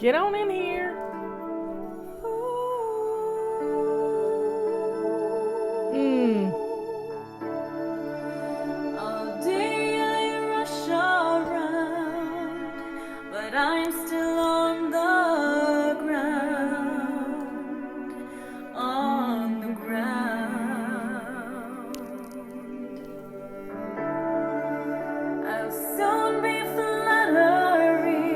Get on in here. All day I rush around, but I'm still on the ground, on the ground. I'll soon be fluttering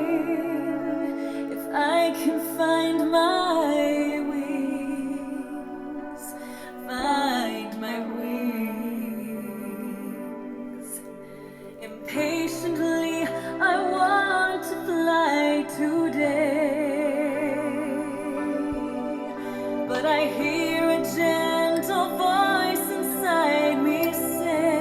if I can find my wings, find my wings. Impatiently I want to fly today, but I hear a gentle voice inside me say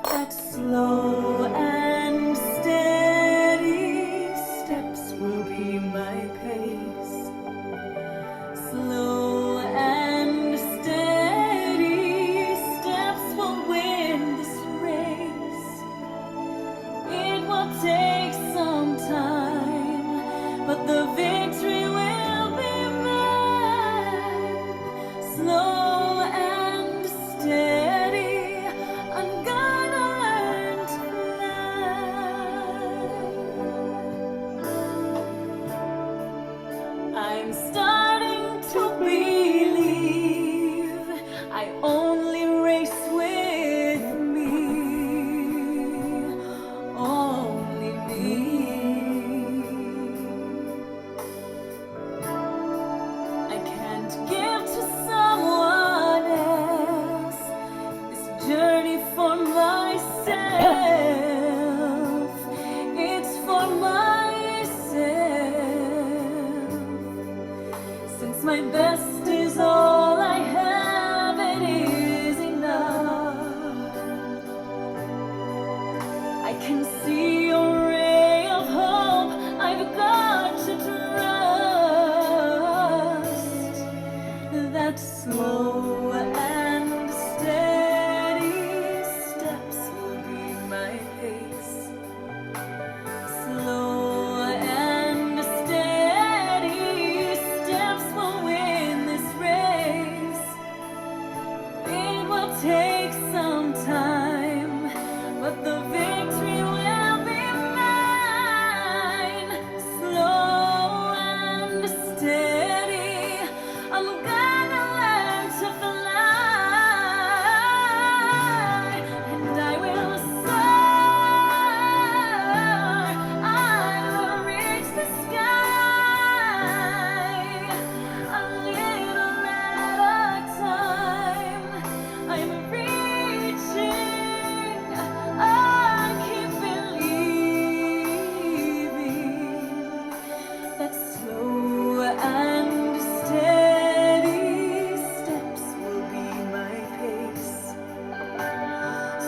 that slow and steady steps will be my pace. Slow and steady steps will win this race. It will take some time, but the victory will be mine. Slow and steady, I'm gonna learn to fly. I'm starting to believe I only race with me, only me. I can't give to someone else this journey for myself. It's for myself. Since my best is all I have, it is enough. I can see a ray of hope. I've got to trust that slow and steady steps will be my pace. Slow and steady steps will win this race. It will take some time, but the victory will be mine. Slow and steady, I'm gonna learn to fly, and I will soar. I will reach the sky, a little at a time. I'm reaching, I keep believing that slow and steady steps will be my pace.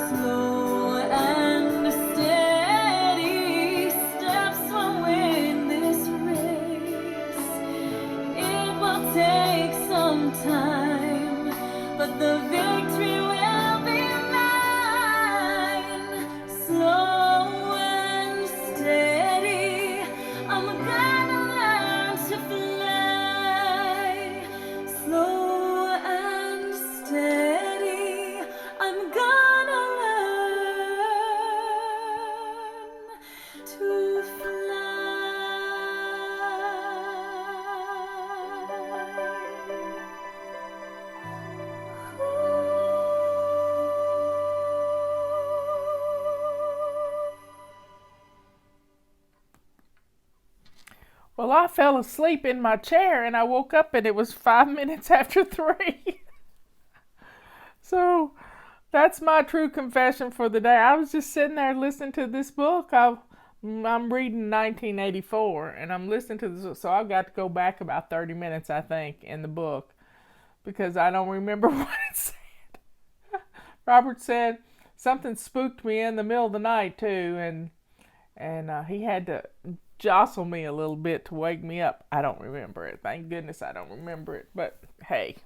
Slow and steady steps will win this race. It will take some time, but the victory will be mine. Slow and steady, I'm gonna learn to fly. Slow and steady, I'm gonna learn to Well, I fell asleep in my chair and I woke up and it was 5 minutes after 3. So that's my true confession for the day. I was just sitting there listening to this book. I'm reading 1984 and I'm listening to this. So I've got to go back about 30 minutes, I think, in the book because I don't remember what it said. Robert said something spooked me in the middle of the night too, and he had to jostle me a little bit to wake me up. I don't remember it. Thank goodness I don't remember it. But hey,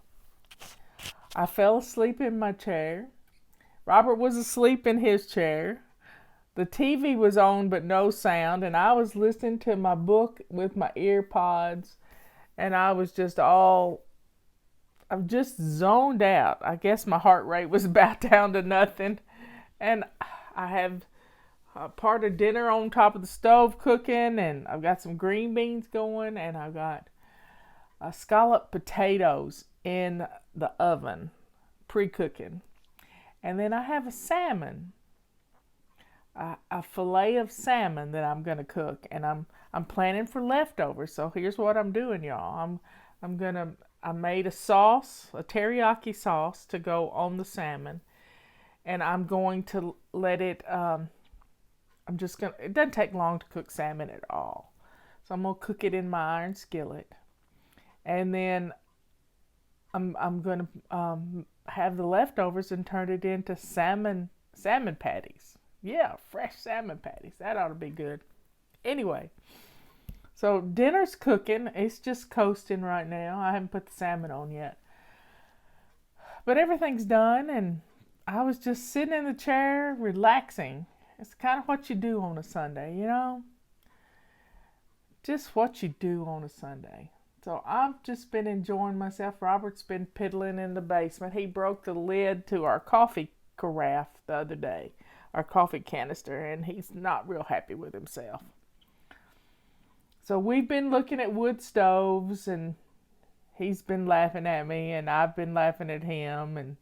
I fell asleep in my chair. Robert was asleep in his chair. The TV was on but no sound, and I was listening to my book with my ear pods, and I've just zoned out. I guess my heart rate was about down to nothing. And I have a part of dinner on top of the stove cooking, and I've got some green beans going, and I've got scalloped potatoes in the oven, pre-cooking. And then I have a salmon, a fillet of salmon that I'm gonna cook, and I'm planning for leftovers. So here's what I'm doing, y'all. I made a sauce, a teriyaki sauce to go on the salmon, and I'm going to let it. It doesn't take long to cook salmon at all, so I'm gonna cook it in my iron skillet, and then I'm gonna have the leftovers and turn it into salmon patties. Yeah, fresh salmon patties. That ought to be good. Anyway, so dinner's cooking. It's just coasting right now. I haven't put the salmon on yet. But everything's done, and I was just sitting in the chair relaxing. It's kind of what you do on a Sunday, you know? Just what you do on a Sunday. So I've just been enjoying myself. Robert's been piddling in the basement. He broke the lid to our coffee carafe the other day, our coffee canister, and he's not real happy with himself. So we've been looking at wood stoves, and he's been laughing at me, and I've been laughing at him, and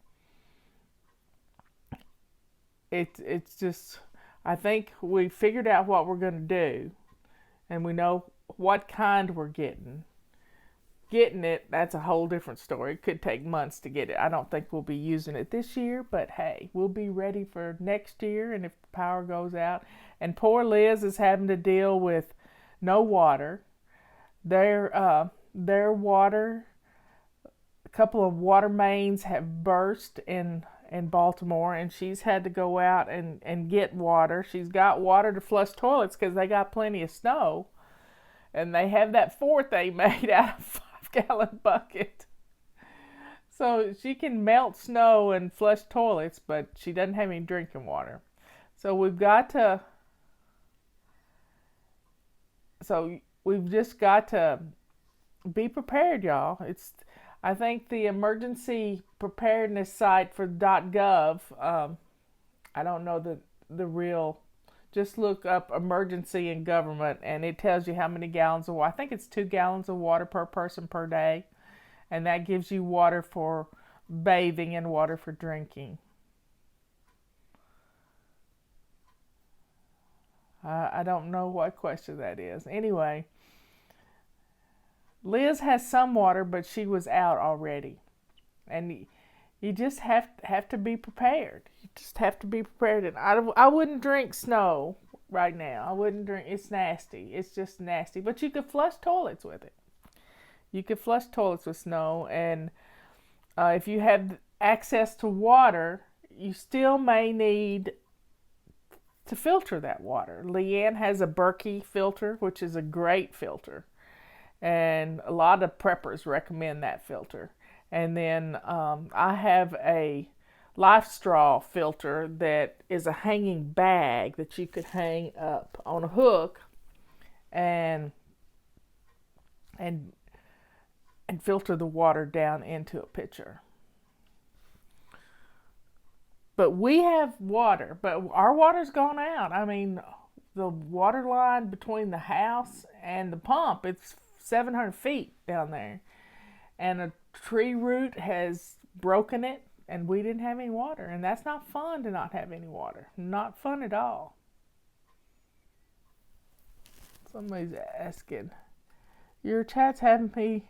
it's just, I think we figured out what we're going to do, and we know what kind we're getting. Getting it, that's a whole different story. It could take months to get it. I don't think we'll be using it this year, but hey, we'll be ready for next year, and if the power goes out. And poor Liz is having to deal with no water. Their water, a couple of water mains have burst in Baltimore, and she's had to go out and get water. She's got water to flush toilets because they got plenty of snow, and they have that fort they made out of 5-gallon bucket. So she can melt snow and flush toilets, but she doesn't have any drinking water. So we've just got to be prepared, y'all. I think the emergency preparedness site for .gov, I don't know the real, just look up emergency in government, and it tells you how many gallons of water. I think it's 2 gallons of water per person per day, and that gives you water for bathing and water for drinking. I don't know what question that is. Anyway, Liz has some water, but she was out already. And you just have to be prepared. You just have to be prepared. And I wouldn't drink snow right now. I wouldn't drink. It's nasty. It's just nasty. But you could flush toilets with it. You could flush toilets with snow. And if you have access to water, you still may need to filter that water. Leanne has a Berkey filter, which is a great filter. And a lot of preppers recommend that filter. And then I have a Life Straw filter that is a hanging bag that you could hang up on a hook and filter the water down into a pitcher. But we have water, but our water's gone out. I mean, the water line between the house and the pump, it's 700 feet down there. And a tree root has broken it, and we didn't have any water. And that's not fun to not have any water. Not fun at all. Somebody's asking. Your chats have me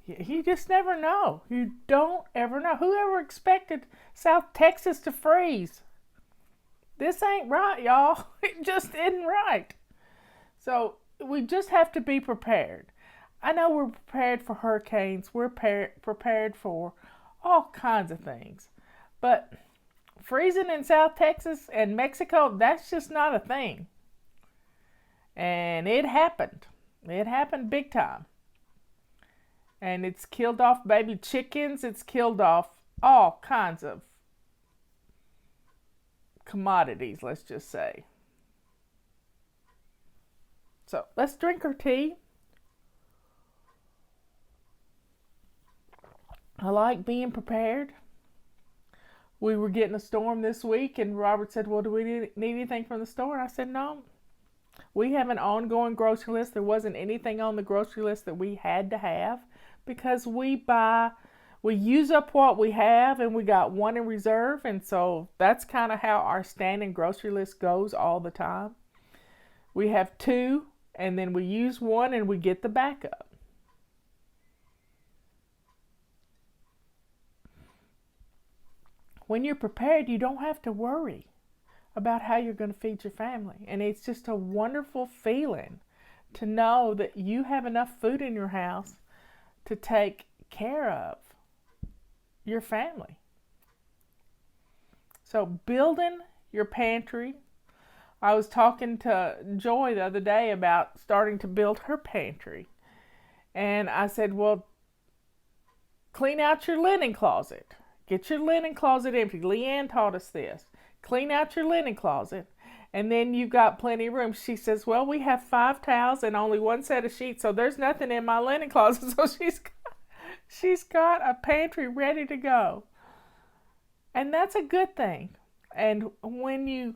you just never know. You don't ever know. Whoever expected South Texas to freeze? This ain't right, y'all. It just isn't right. So we just have to be prepared. I know we're prepared for hurricanes. We're prepared for all kinds of things. But freezing in South Texas and Mexico, that's just not a thing. And it happened. It happened big time. And it's killed off baby chickens. It's killed off all kinds of commodities, let's just say. So let's drink our tea. I like being prepared. We were getting a storm this week, and Robert said, well, do we need anything from the store? And I said, no. We have an ongoing grocery list. There wasn't anything on the grocery list that we had to have because we use up what we have, and we got one in reserve. And so that's kind of how our standing grocery list goes all the time. We have two, and then we use one, and we get the backup. When you're prepared, you don't have to worry about how you're going to feed your family. And it's just a wonderful feeling to know that you have enough food in your house to take care of your family. So building your pantry. I was talking to Joy the other day about starting to build her pantry. And I said, well, clean out your linen closet. Get your linen closet empty. Leanne taught us this. Clean out your linen closet, and then you've got plenty of room. She says, well, we have 5 towels and only 1 set of sheets, so there's nothing in my linen closet. So she's got a pantry ready to go. And that's a good thing. And when you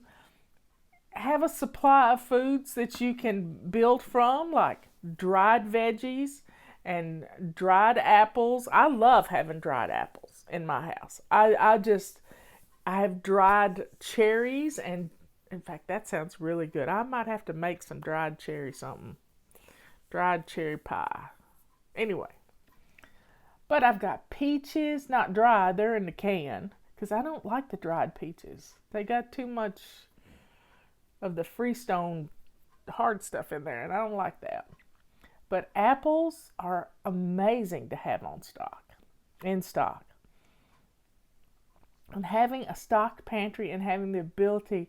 have a supply of foods that you can build from, like dried veggies and dried apples. I love having dried apples in my house. I have dried cherries, and in fact, that sounds really good. I might have to make some dried cherry dried cherry pie. Anyway, but I've got peaches, not dried, they're in the can, because I don't like the dried peaches. They got too much of the Freestone hard stuff in there, and I don't like that. But apples are amazing to have in stock. And having a stocked pantry and having the ability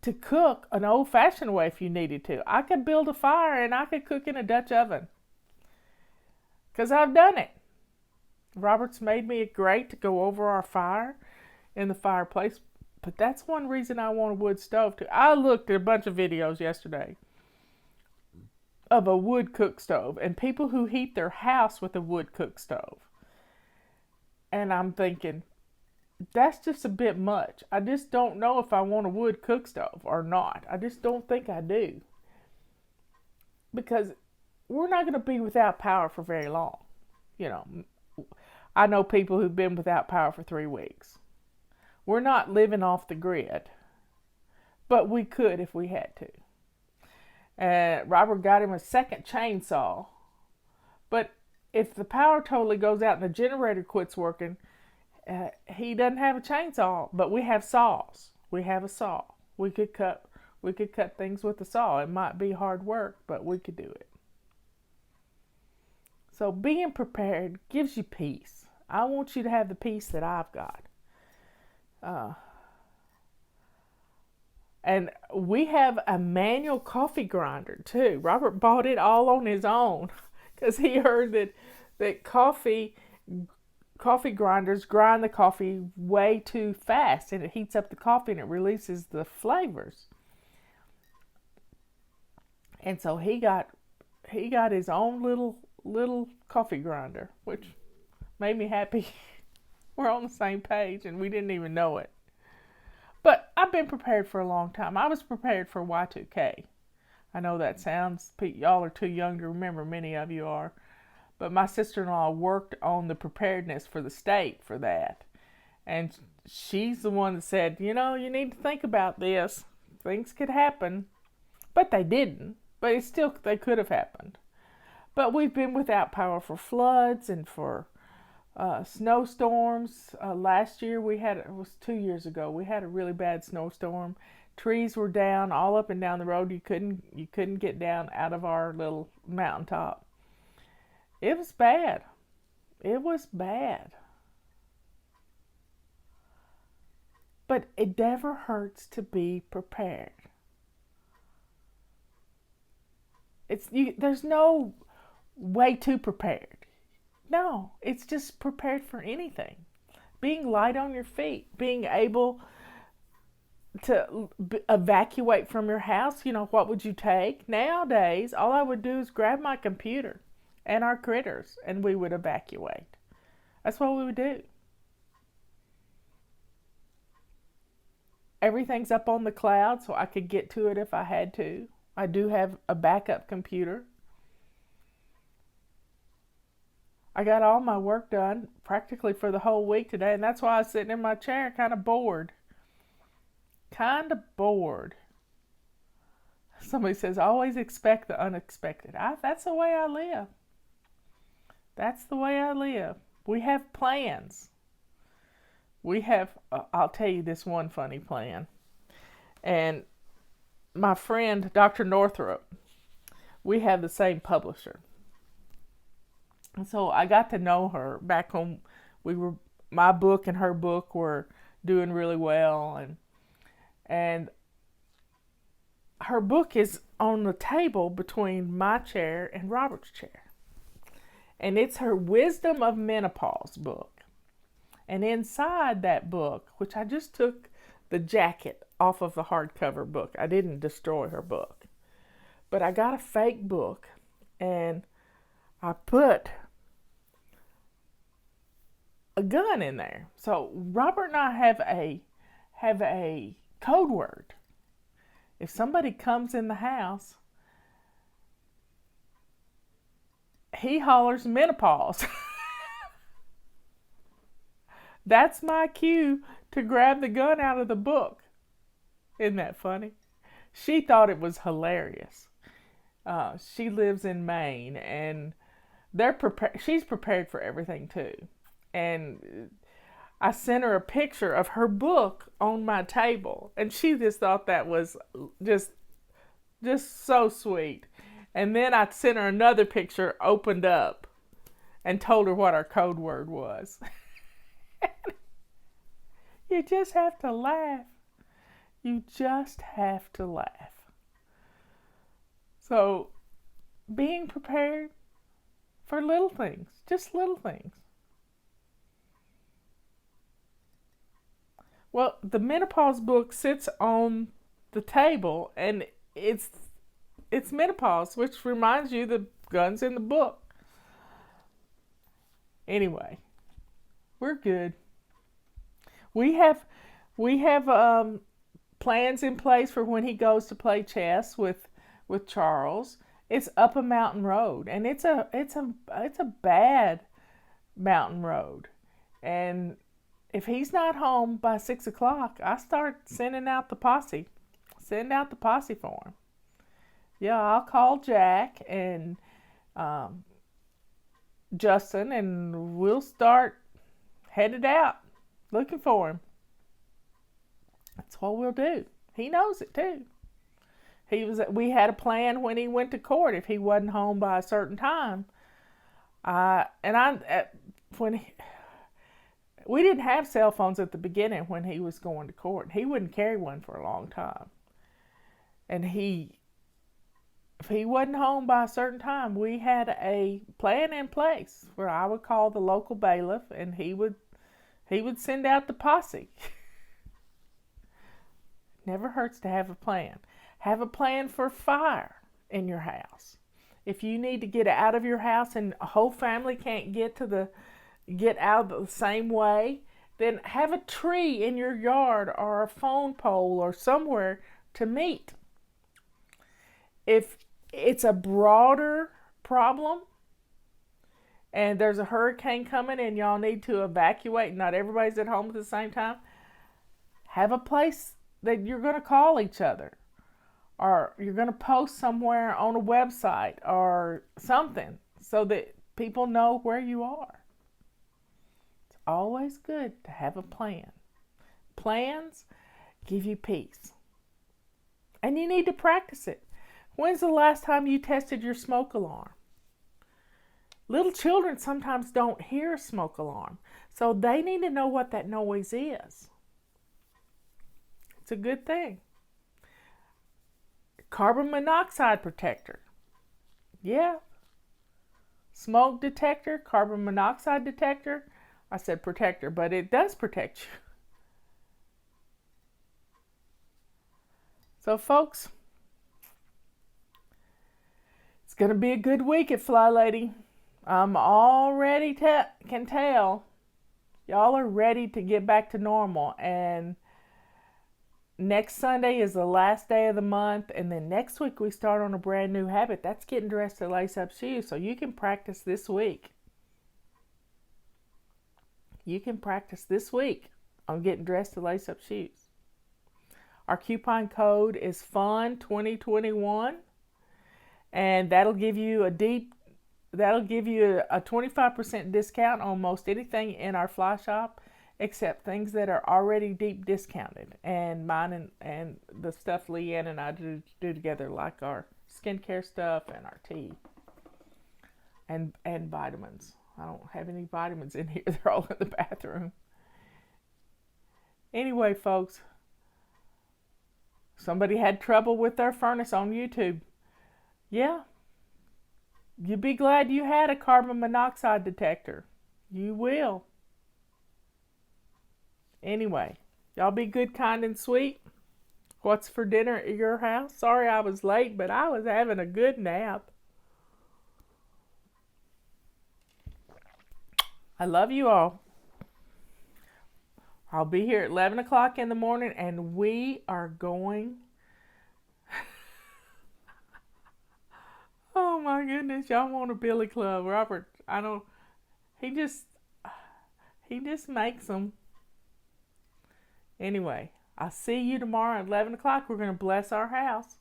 to cook an old-fashioned way if you needed to. I could build a fire and I could cook in a Dutch oven. Because I've done it. Robert's made me a grate to go over our fire in the fireplace. But that's one reason I want a wood stove too. I looked at a bunch of videos yesterday of a wood cook stove and people who heat their house with a wood cook stove. And I'm thinking, that's just a bit much. I just don't know if I want a wood cook stove or not. I just don't think I do. Because we're not going to be without power for very long. You know, I know people who've been without power for 3 weeks. We're not living off the grid. But we could if we had to. Robert got him a second chainsaw. But if the power totally goes out and the generator quits working, he doesn't have a chainsaw. But we have saws. We have a saw. We could cut things with a saw. It might be hard work, but we could do it. So being prepared gives you peace. I want you to have the peace that I've got. And we have a manual coffee grinder too. Robert bought it all on his own because he heard that coffee grinders grind the coffee way too fast, and it heats up the coffee and it releases the flavors. And so he got his own little coffee grinder, which made me happy. We're on the same page and we didn't even know it. But I've been prepared for a long time. I was prepared for Y2K. I know that sounds, y'all are too young to remember, many of you are. But my sister-in-law worked on the preparedness for the state for that. And she's the one that said, you need to think about this. Things could happen. But they didn't. But they could have happened. But we've been without power for floods and for snowstorms. Last year it was 2 years ago, we had a really bad snowstorm. Trees were down all up and down the road. You couldn't get down out of our little mountaintop. It was bad. It was bad. But it never hurts to be prepared. There's no way too prepared. No, it's just prepared for anything. Being light on your feet, being able to evacuate from your house. What would you take? Nowadays, all I would do is grab my computer and our critters and we would evacuate. That's what we would do. Everything's up on the cloud so I could get to it if I had to. I do have a backup computer. I got all my work done practically for the whole week today, and that's why I was sitting in my chair kind of bored. Somebody says, always expect the unexpected. That's the way I live. That's the way I live. We have plans. I'll tell you this one funny plan. And my friend, Dr. Northrup, we have the same publisher. And so I got to know her back when my book and her book were doing really well. And her book is on the table between my chair and Robert's chair. And it's her Wisdom of Menopause book. And inside that book, which I just took the jacket off of the hardcover book. I didn't destroy her book. But I got a fake book and I put a gun in there. So Robert and I have a code word. If somebody comes in the house, he hollers menopause. That's my cue to grab the gun out of the book. Isn't that funny? She thought it was hilarious. She lives in Maine, and she's prepared for everything too. And I sent her a picture of her book on my table, and she just thought that was just so sweet. And then I sent her another picture opened up and told her what our code word was. You just have to laugh. You just have to laugh. So, being prepared for little things, just little things. Well, the menopause book sits on the table, and it's menopause, which reminds you the gun's in the book. Anyway, we're good. We have plans in place for when he goes to play chess with Charles. It's up a mountain road, and it's a bad mountain road. And if he's not home by 6 o'clock, I start sending out the posse. Send out the posse for him. Yeah, I'll call Jack and Justin, and we'll start headed out looking for him. That's what we'll do. He knows it too. We had a plan when he went to court. If he wasn't home by a certain time, we didn't have cell phones at the beginning when he was going to court. He wouldn't carry one for a long time. And if he wasn't home by a certain time, we had a plan in place where I would call the local bailiff and he would send out the posse. Never hurts to have a plan. Have a plan for fire in your house. If you need to get out of your house and a whole family can't get out the same way, then have a tree in your yard or a phone pole or somewhere to meet. If it's a broader problem and there's a hurricane coming and y'all need to evacuate and not everybody's at home at the same time, have a place that you're going to call each other, or you're going to post somewhere on a website or something so that people know where you are. It's always good to have a plan. Plans give you peace. And you need to practice it. When's the last time you tested your smoke alarm? Little children sometimes don't hear a smoke alarm, so they need to know what that noise is. It's a good thing. Carbon monoxide protector. Yeah. smoke detector, carbon monoxide detector. I said protector, but it does protect you. So, folks, it's going to be a good week at Fly Lady. I'm already can tell y'all are ready to get back to normal. And next Sunday is the last day of the month. And then next week we start on a brand new habit. That's getting dressed to lace up shoes. So you can practice this week. You can practice this week on getting dressed to lace up shoes. Our coupon code is FUN2021. And that'll give you a 25% discount on most anything in our fly shop, except things that are already deep discounted. And mine and the stuff Leanne and I do together, like our skincare stuff and our tea and vitamins. I don't have any vitamins in here. They're all in the bathroom. Anyway, folks, somebody had trouble with their furnace on YouTube. Yeah, you'd be glad you had a carbon monoxide detector. You will. Anyway, y'all be good, kind, and sweet. What's for dinner at your house? Sorry I was late, but I was having a good nap. I love you all. I'll be here at 11 o'clock in the morning, and we are going... Oh my goodness, y'all want a billy club. Robert, I don't... He just makes them. Anyway, I'll see you tomorrow at 11 o'clock. We're going to bless our house.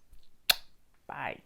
Bye.